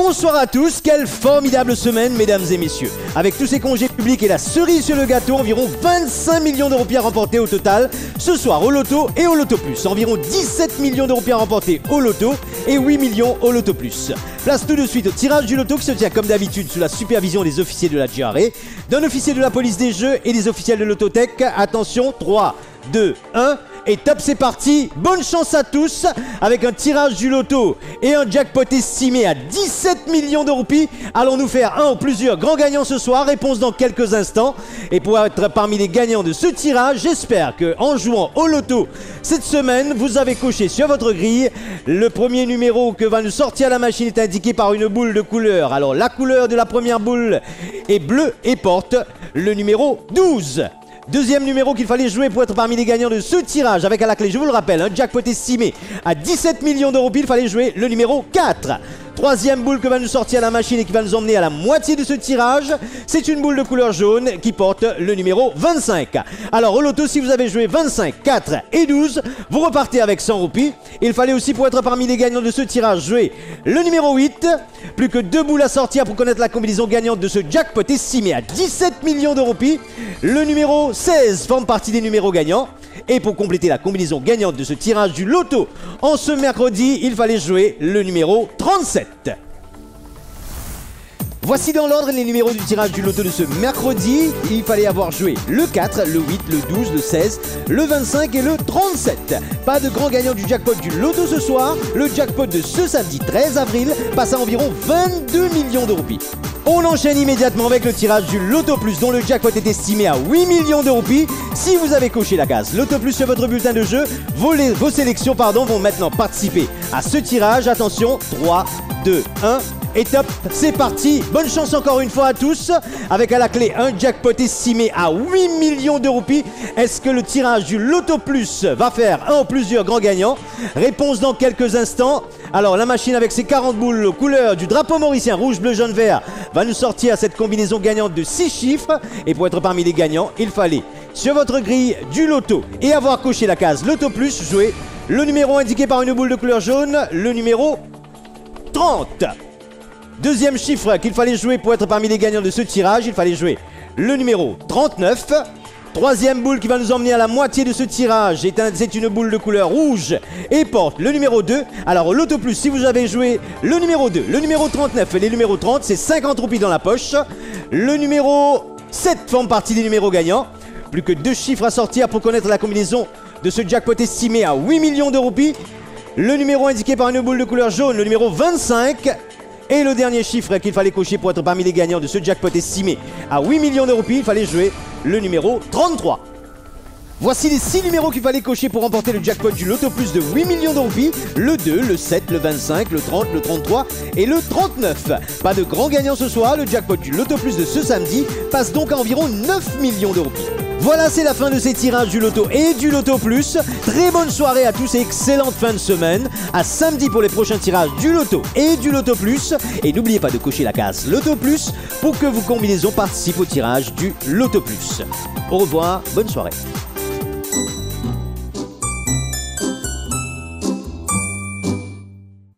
Bonsoir à tous, quelle formidable semaine mesdames et messieurs. Avec tous ces congés publics et la cerise sur le gâteau, environ 25 millions d'euros à remporter au total ce soir au loto et au loto plus. Environ 17 millions d'euros à remporter au loto et 8 millions au loto plus. Place tout de suite au tirage du loto qui se tient comme d'habitude sous la supervision des officiers de la GRE, d'un officier de la police des jeux et des officiels de l'autotech. Attention, 3, 2, 1... Et top, c'est parti. Bonne chance à tous avec un tirage du loto et un jackpot estimé à 17 millions de roupies. Allons-nous faire un ou plusieurs grands gagnants ce soir? Réponse dans quelques instants. Et pour être parmi les gagnants de ce tirage, j'espère qu'en jouant au loto cette semaine, vous avez coché sur votre grille. Le premier numéro que va nous sortir la machine est indiqué par une boule de couleur. Alors la couleur de la première boule est bleue et porte le numéro 12. Deuxième numéro qu'il fallait jouer pour être parmi les gagnants de ce tirage avec à la clé, je vous le rappelle, un jackpot estimé à 17 millions d'euros. Il fallait jouer le numéro 4. Troisième boule que va nous sortir la machine et qui va nous emmener à la moitié de ce tirage, c'est une boule de couleur jaune qui porte le numéro 25. Alors au loto, si vous avez joué 25, 4 et 12, vous repartez avec 100 roupies. Il fallait aussi pour être parmi les gagnants de ce tirage jouer le numéro 8. Plus que 2 boules à sortir pour connaître la combinaison gagnante de ce jackpot estimé à 17 millions de roupies. Le numéro 16 forme partie des numéros gagnants. Et pour compléter la combinaison gagnante de ce tirage du loto en ce mercredi, il fallait jouer le numéro 37. Voici dans l'ordre les numéros du tirage du loto de ce mercredi. Il fallait avoir joué le 4, le 8, le 12, le 16, le 25 et le 37. Pas de grand gagnant du jackpot du loto ce soir. Le jackpot de ce samedi 13 avril passe à environ 22 millions de roupies. On enchaîne immédiatement avec le tirage du loto plus dont le jackpot est estimé à 8 millions de roupies. Si vous avez coché la case loto plus sur votre bulletin de jeu, vos sélections vont maintenant participer à ce tirage. Attention, 3, 2, 1... Et top, c'est parti. Bonne chance encore une fois à tous. Avec à la clé un jackpot estimé à 8 millions de roupies. Est-ce que le tirage du loto plus va faire un ou plusieurs grands gagnants? Réponse dans quelques instants. Alors la machine avec ses 40 boules aux couleurs du drapeau mauricien rouge, bleu, jaune, vert va nous sortir cette combinaison gagnante de 6 chiffres. Et pour être parmi les gagnants, il fallait sur votre grille du loto et avoir coché la case loto plus, jouer le numéro indiqué par une boule de couleur jaune, le numéro 30. Deuxième chiffre qu'il fallait jouer pour être parmi les gagnants de ce tirage, il fallait jouer le numéro 39. Troisième boule qui va nous emmener à la moitié de ce tirage, c'est une boule de couleur rouge et porte le numéro 2. Alors au loto plus, si vous avez joué le numéro 2, le numéro 39 et les numéros 30, c'est 50 roupies dans la poche. Le numéro 7 forme partie des numéros gagnants. Plus que 2 chiffres à sortir pour connaître la combinaison de ce jackpot estimé à 8 millions de roupies. Le numéro indiqué par une boule de couleur jaune, le numéro 25. Et le dernier chiffre qu'il fallait cocher pour être parmi les gagnants de ce jackpot estimé à 8 millions de roupies, il fallait jouer le numéro 33. Voici les 6 numéros qu'il fallait cocher pour remporter le jackpot du loto plus de 8 millions de roupies. Le 2, le 7, le 25, le 30, le 33 et le 39. Pas de grand gagnant ce soir, le jackpot du loto plus de ce samedi passe donc à environ 9 millions de roupies. Voilà, c'est la fin de ces tirages du loto et du loto plus. Très bonne soirée à tous et excellente fin de semaine. À samedi pour les prochains tirages du loto et du loto plus. Et n'oubliez pas de cocher la case loto plus pour que vos combinaisons participent au tirage du loto plus. Au revoir, bonne soirée.